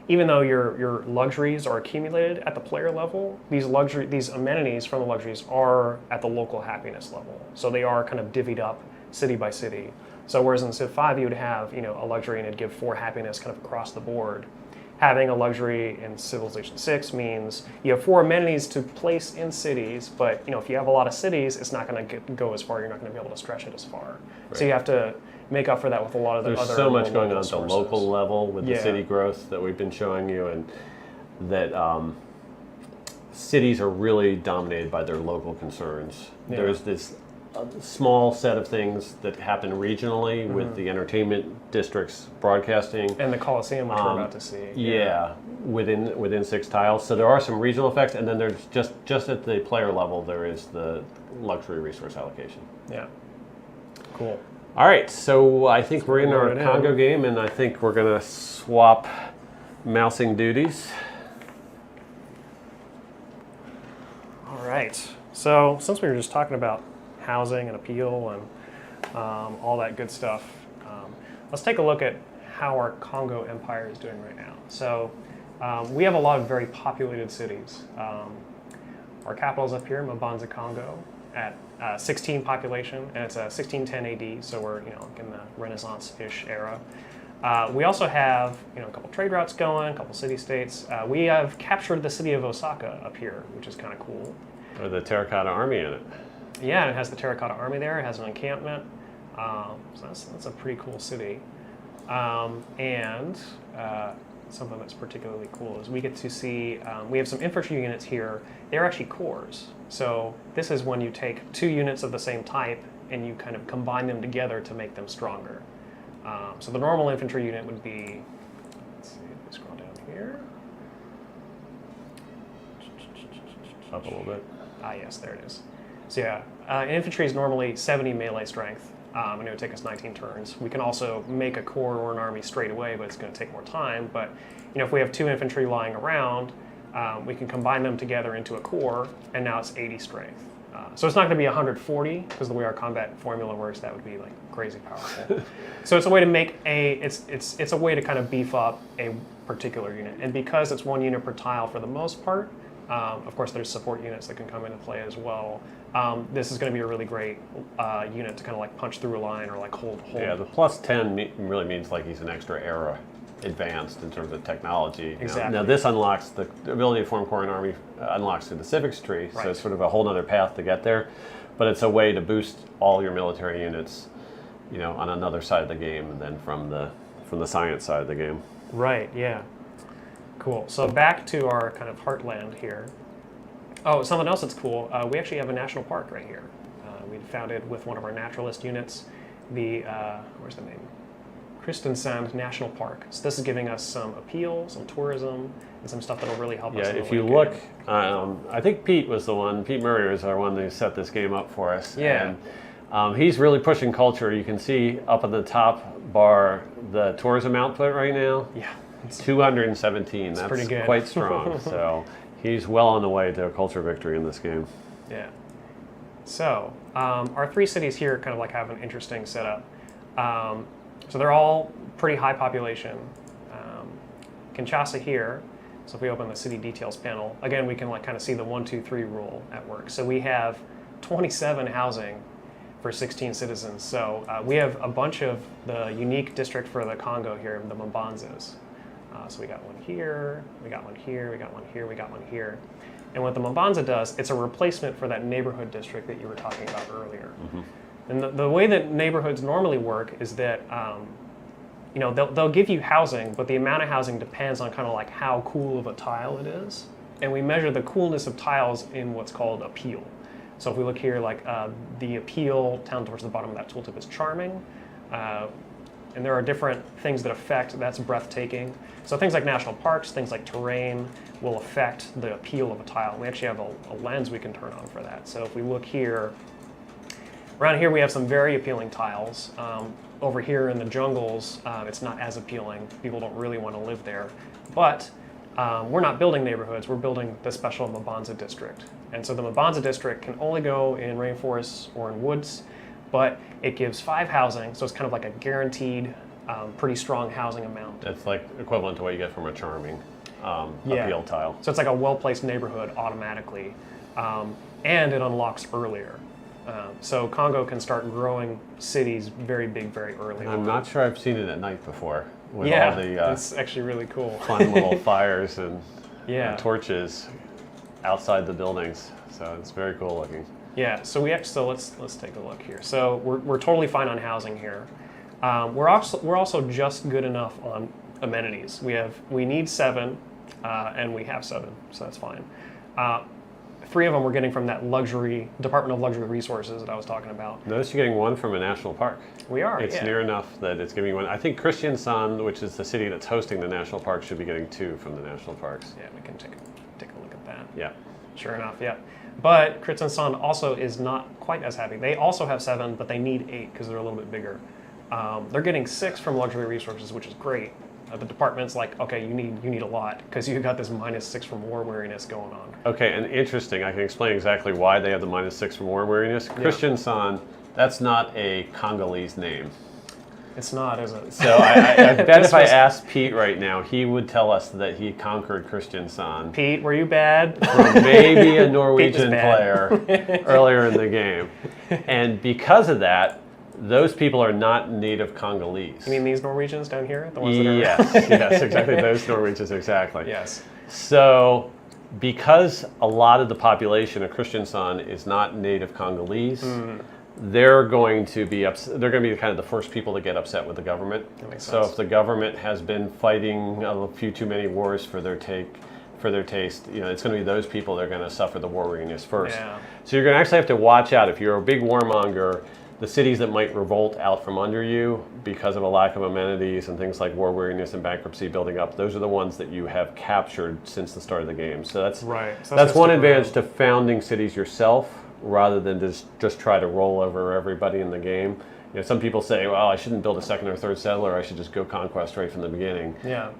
even though your luxuries are accumulated at the player level, these amenities from the luxuries are at the local happiness level. So they are kind of divvied up city by city. So whereas in Civ 5 you would have a luxury and it'd give 4 happiness kind of across the board. Having a luxury in Civilization 6 means you have 4 amenities to place in cities, but if you have a lot of cities, it's not going to go as far. You're not going to be able to stretch it as far. Right. So you have to make up for that with a lot of the other. There's so much going on at the sources. local level with the city growth that we've been showing you, and that cities are really dominated by their local concerns. Yeah. There's this small set of things that happen regionally with the entertainment districts broadcasting. And the Coliseum, which we're about to see. Yeah, within 6 tiles. So there are some regional effects, and then there's just at the player level, there is the luxury resource allocation. Yeah. Cool. All right, so I think we're in our Congo game, and I think we're going to swap mousing duties. All right. So since we were just talking about housing and appeal and all that good stuff, let's take a look at how our Congo empire is doing right now. So we have a lot of very populated cities. Our capital is up here, Mbanza, Congo, at 16 population, and it's 1610 AD, so we're in the Renaissance-ish era. We also have a couple trade routes going, a couple city-states. We have captured the city of Osaka up here, which is kind of cool. Or the Terracotta Army in it. Yeah, and it has the Terracotta Army there. It has an encampment. So that's a pretty cool city. And something that's particularly cool is we get to see, we have some infantry units here. They're actually corps. So this is when you take 2 units of the same type and you kind of combine them together to make them stronger. So the normal infantry unit would be, let's see, if we scroll down here. Up a little bit. Ah, yes, there it is. So yeah, infantry is normally 70 melee strength, and it would take us 19 turns. We can also make a corps or an army straight away, but it's going to take more time. But if we have 2 infantry lying around, we can combine them together into a corps, and now it's 80 strength. So it's not going to be 140, because the way our combat formula works, that would be like crazy powerful. So it's a way to make it's a way to kind of beef up a particular unit, and because it's 1 unit per tile for the most part. Of course, there's support units that can come into play as well. This is going to be a really great unit to kind of like punch through a line or like hold. Yeah, the +10 really means like he's an extra era advanced in terms of technology. Exactly. Now this unlocks the ability to form corps and army, unlocks through the civics tree, Right. so it's sort of a whole other path to get there. But it's a way to boost all your military units, on another side of the game, and then from the science side of the game. Right. Yeah. Cool. So back to our kind of heartland here. Oh, something else that's cool. We actually have a national park right here. We found it with one of our naturalist units. Where's the name? Christensand National Park. So this is giving us some appeal, some tourism, and some stuff that'll really help us. Yeah, if you look, I think Pete Murray was our one who set this game up for us. Yeah. And he's really pushing culture. You can see up at the top bar the tourism output right now. Yeah. 217. That's pretty good. Quite strong. So he's well on the way to a culture victory in this game. Yeah. So our 3 cities here kind of like have an interesting setup. So they're all pretty high population. Kinshasa here. So if we open the city details panel, again we can like kind of see the 1, 2, 3 rule at work. So we have 27 housing for 16 citizens. So we have a bunch of the unique district for the Congo here, the Mbanzas. So we got one here, we got one here, we got one here, we got one here. And what the Mbanza does, it's a replacement for that neighborhood district that you were talking about earlier. Mm-hmm. And the way that neighborhoods normally work is that, they'll give you housing, but the amount of housing depends on kind of like how cool of a tile it is. And we measure the coolness of tiles in what's called appeal. So if we look here, like the appeal down towards the bottom of that tooltip is charming. And there are different things that affect, that's breathtaking. So things like national parks, things like terrain will affect the appeal of a tile. We actually have a lens we can turn on for that. So if we look here, around here we have some very appealing tiles. Over here in the jungles, it's not as appealing. People don't really want to live there. But we're not building neighborhoods, we're building the special Mbanza district. And so the Mbanza district can only go in rainforests or in woods, but it gives 5 housing, so it's kind of like a guaranteed, pretty strong housing amount. It's like equivalent to what you get from a charming appeal tile. So it's like a well-placed neighborhood automatically, and it unlocks earlier. So Congo can start growing cities very big, very early. I'm not sure I've seen it at night before. With Yeah, all the it's actually really cool. fun little fires and Yeah. torches outside the buildings. So it's very cool looking. Yeah, so let's take a look here. So we're totally fine on housing here. We're also just good enough on amenities. We need 7, and we have 7, so that's fine. 3 of them we're getting from that Department of Luxury Resources that I was talking about. Notice you're getting 1 from a national park. We are. It's near enough that it's giving you 1. I think Kristiansand, which is the city that's hosting the national park, should be getting 2 from the national parks. Yeah, we can take a look at that. Yeah. Sure enough, yeah. But Kristiansand also is not quite as happy. They also have 7, but they need 8 because they're a little bit bigger. They're getting 6 from Luxury Resources, which is great. The department's like, okay, you need a lot because you got this -6 from war weariness going on. Okay, and interesting. I can explain exactly why they have the -6 from war weariness. Yeah. Kristiansand, that's not a Congolese name. It's not, is it? So I bet if I asked Pete right now, he would tell us that he conquered Kristiansand. Pete, were you bad? From maybe a Norwegian bad. player earlier in the game. And because of that, those people are not native Congolese. You mean these Norwegians down here? The ones that are... Yes, exactly. Those Norwegians, exactly. Yes. So because a lot of the population of Kristiansand is not native Congolese, they're going to be they're going to be kind of the first people to get upset with the government. That makes so sense. if the government has been fighting a few too many wars for their taste, it's going to be those people that are going to suffer the war weariness first. Yeah. So you're going to actually have to watch out. If you're a big warmonger, the cities that might revolt out from under you because of a lack of amenities and things like war weariness and bankruptcy building up, those are the ones that you have captured since the start of the game. So that's Right. So that's one gonna stick advantage to founding cities yourself rather than just try to roll over everybody in the game. Some people say, well, I shouldn't build a second or third settler, I should just go conquest right from the beginning. Yeah.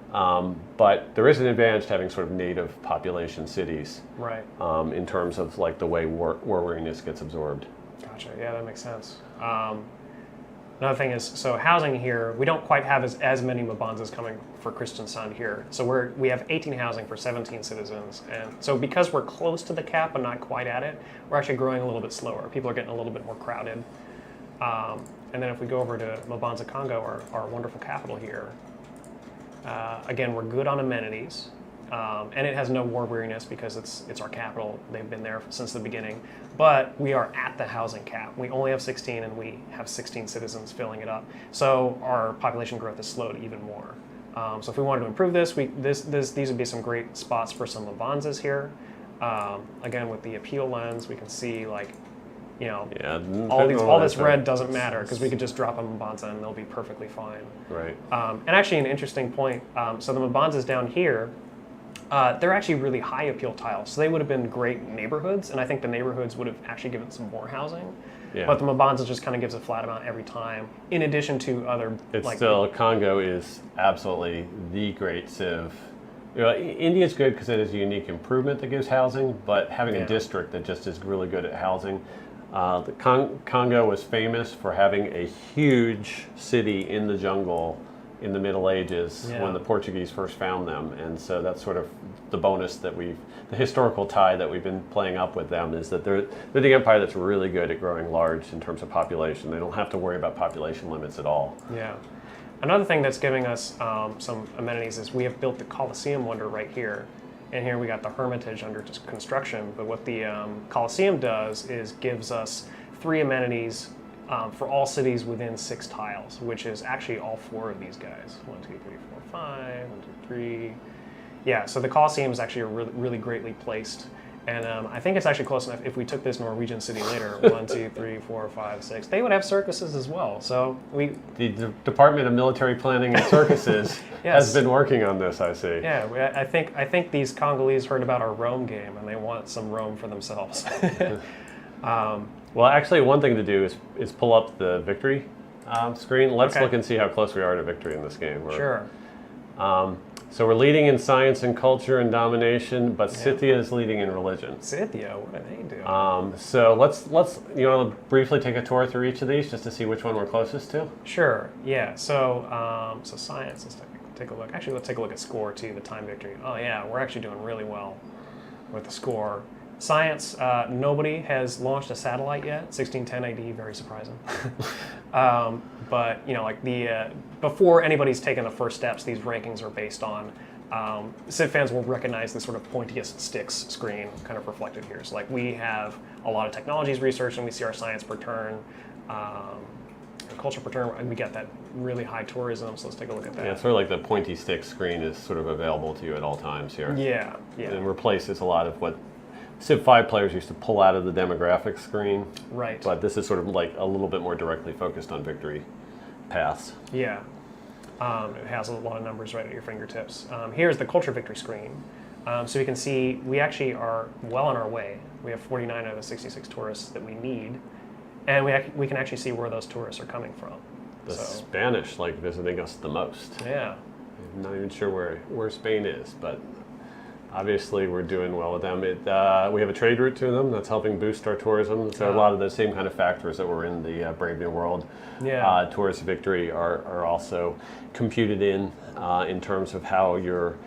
But there is an advantage to having sort of native population cities, Right. in terms of like the way war weariness gets absorbed. Gotcha. Yeah, that makes sense. Another thing is, so housing here, we don't quite have as many Mabanzas coming for Kristiansand here. So we have 18 housing for 17 citizens. And so because we're close to the cap but not quite at it, we're actually growing a little bit slower. People are getting a little bit more crowded. And then if we go over to Mabanza, Congo, our wonderful capital here, again, we're good on amenities. And it has no war weariness because it's our capital. They've been there since the beginning. But we are at the housing cap. We only have 16 and we have 16 citizens filling it up. So our population growth is slowed even more. So if we wanted to improve this, these would be some great spots for some Mabanzas here. Again, with the appeal lens, we can see all this red doesn't matter because we could just drop a Mabanza and they'll be perfectly fine. Right. And actually an interesting point, so the Mabanzas down here, they're actually really high appeal tiles, so they would have been great neighborhoods, and I think the neighborhoods would have actually given some more housing. Yeah. But the Mabanza just kind of gives a flat amount every time, in addition to other... Congo is absolutely the great civ. India's good because it is a unique improvement that gives housing, but having a district that just is really good at housing. Congo was famous for having a huge city in the jungle in the Middle Ages when the Portuguese first found them, and so that's sort of the bonus that the historical tie that we've been playing up with them is that they're the empire that's really good at growing large in terms of population. They don't have to worry about population limits at all. Yeah. Another thing that's giving us some amenities is we have built the Colosseum wonder right here, and here we got the Hermitage under construction, but what the Colosseum does is gives us 3 amenities for all cities within 6 tiles, which is actually all 4 of these guys. 1, 2, 3, 4, 5, 1, 2, 3. Yeah, so the Colosseum is actually really, really greatly placed. And I think it's actually close enough if we took this Norwegian city later, 1, 2, 3, 4, 5, 6, they would have circuses as well. So the Department of Military Planning and Circuses has been working on this, I see. Yeah, I think these Congolese heard about our Rome game and they want some Rome for themselves. Well, actually, one thing to do is pull up the victory screen. Let's look and see how close we are to victory in this game. Sure. So we're leading in science and culture and domination, but Scythia is leading in religion. Scythia, what do they do? So let's you want to briefly take a tour through each of these just to see which one we're closest to? Sure. Yeah. So so science. Let's take a look. Actually, let's take a look at score too. The time victory. Oh yeah, we're actually doing really well with the score. Science, nobody has launched a satellite yet. 1610 AD, very surprising. But before anybody's taken the first steps, these rankings are based on. Civ fans will recognize the sort of pointiest sticks screen kind of reflected here. So we have a lot of technologies researched, and we see our science per turn, our culture per turn, and we get that really high tourism. So let's take a look at that. Yeah, it's sort of like the pointy stick screen is sort of available to you at all times here. Yeah. And replaces a lot of what Civ 5 players used to pull out of the demographics screen. Right. But this is sort of like a little bit more directly focused on victory paths. Yeah. It has a lot of numbers right at your fingertips. Here's the culture victory screen. So you can see we actually are well on our way. We have 49 out of the 66 tourists that we need. And we can actually see where those tourists are coming from. The Spanish visiting us the most. Yeah. I'm not even sure where Spain is, but obviously we're doing well with them. We have a trade route to them that's helping boost our tourism. So a lot of the same kind of factors that were in the Brave New World tourist victory are also computed in terms of how your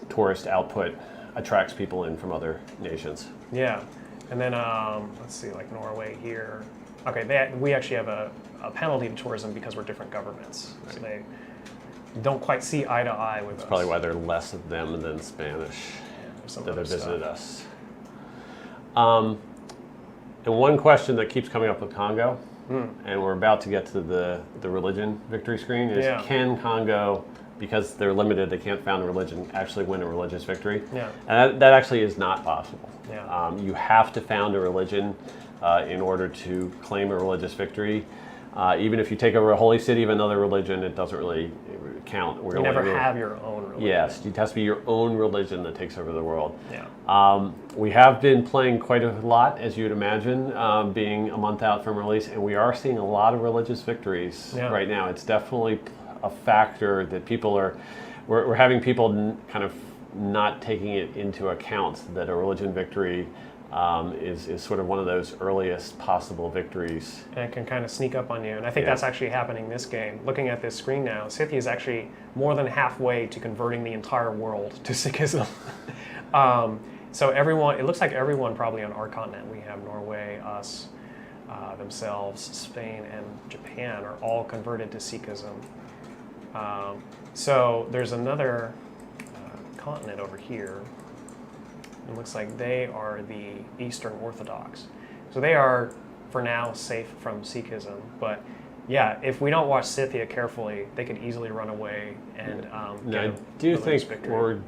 tourist output attracts people in from other nations. Yeah. And then let's see, Norway here. Okay, we actually have a penalty to tourism because we're different governments. Right. So they don't quite see eye to eye with us. That's probably why they're less of them than Spanish. Yeah, some that other have visited stuff. us. And one question that keeps coming up with Congo, and we're about to get to the religion victory screen, is can Congo, because they're limited, they can't found a religion, actually win a religious victory? Yeah. And that actually is not possible. Yeah. You have to found a religion in order to claim a religious victory. Even if you take over a holy city of another religion, it doesn't really count. You never have your own religion. Yes, it has to be your own religion that takes over the world. Yeah. We have been playing quite a lot, as you'd imagine, being a month out from release, and we are seeing a lot of religious victories right now. It's definitely a factor that people are, we're having people kind of not taking it into account that a religion victory is sort of one of those earliest possible victories. And it can kind of sneak up on you. And I think that's actually happening this game. Looking at this screen now, Scythia is actually more than halfway to converting the entire world to Sikhism. So everyone, it looks like everyone probably on our continent, we have Norway, us, themselves, Spain, and Japan are all converted to Sikhism. So there's another continent over here. It looks like they are the Eastern Orthodox. So they are, for now, safe from Sikhism. But yeah, if we don't watch Scythia carefully, they could easily run away and get I do think victory. we're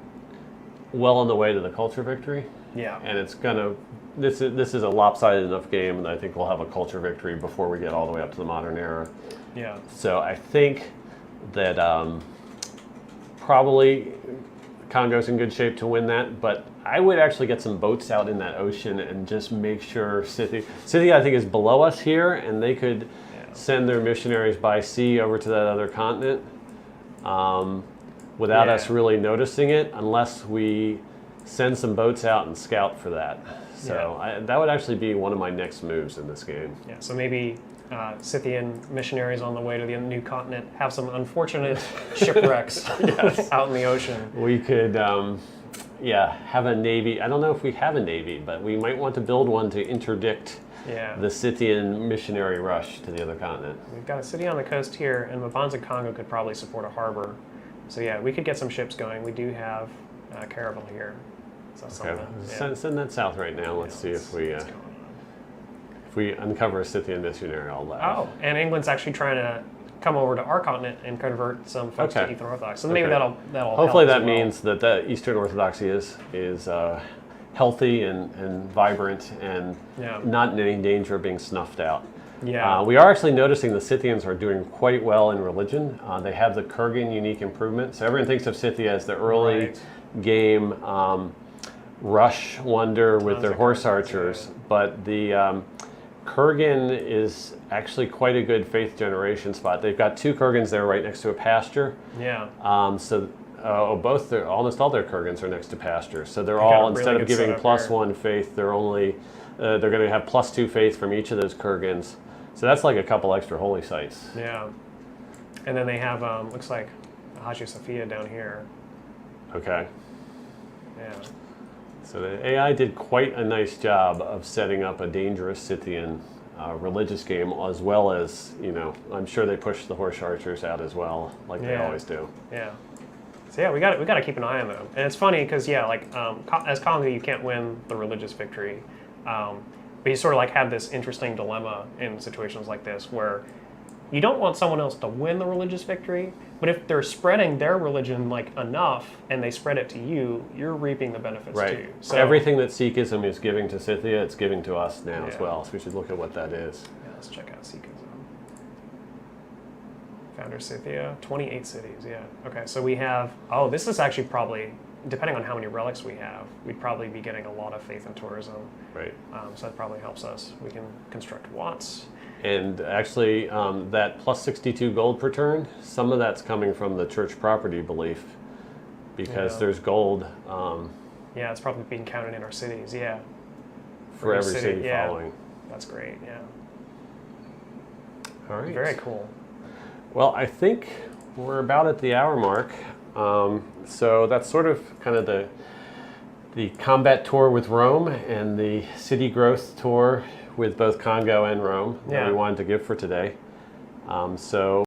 well on the way to the culture victory. Yeah. And it's gonna, this is a lopsided enough game that I think we'll have a culture victory before we get all the way up to the modern era. Yeah. So I think that probably Congo's in good shape to win that, but I would actually get some boats out in that ocean and just make sure Scythia I think is below us here, and they could send their missionaries by sea over to that other continent without us really noticing it, unless we send some boats out and scout for that. So that would actually be one of my next moves in this game. Yeah, so maybe Scythian missionaries on the way to the new continent have some unfortunate shipwrecks out in the ocean. We could, have a navy. I don't know if we have a navy, but we might want to build one to interdict the Scythian missionary rush to the other continent. We've got a city on the coast here, and Mabanza Congo could probably support a harbor. So yeah, we could get some ships going. We do have Caravel here. So Send that south right now. Let's see if we uncover a Scythian missionary, I'll laugh. Oh, and England's actually trying to come over to our continent and convert some folks to Eastern Orthodox. So maybe that'll hopefully help that means that the Eastern Orthodoxy is healthy and vibrant and not in any danger of being snuffed out. Yeah. We are actually noticing the Scythians are doing quite well in religion. They have the Kurgan unique improvement. So everyone thinks of Scythia as the early game rush wonder with their horse archers, but the Kurgan is actually quite a good faith generation spot. They've got 2 Kurgans there right next to a pasture. Yeah. Almost all their Kurgans are next to pasture. So they're all, instead of giving +1 faith, they're only they're going to have +2 faith from each of those Kurgans. So that's like a couple extra holy sites. Yeah. And then they have looks like Hagia Sophia down here. Okay. Yeah. So the AI did quite a nice job of setting up a dangerous Scythian religious game, as well as, I'm sure they pushed the horse archers out as well, like they always do. Yeah. So yeah, we got to keep an eye on them. And it's funny because as Congo, you can't win the religious victory, but you sort of have this interesting dilemma in situations like this where you don't want someone else to win the religious victory, but if they're spreading their religion enough and they spread it to you, you're reaping the benefits too. So everything that Sikhism is giving to Scythia, it's giving to us now as well. So we should look at what that is. Yeah, let's check out Sikhism. Founder Scythia, 28 cities. Yeah. Okay, so we have. Oh, this is actually probably, depending on how many relics we have, we'd probably be getting a lot of faith and tourism. Right. So that probably helps us. We can construct Watts. And actually, that +62 gold per turn, some of that's coming from the church property belief, because there's gold. Yeah, it's probably being counted in our cities. Yeah. For every city following. That's great. Yeah. All right. Very cool. Well, I think we're about at the hour mark. So that's sort of kind of the combat tour with Rome and the city growth tour with both Congo and Rome that we wanted to give for today. So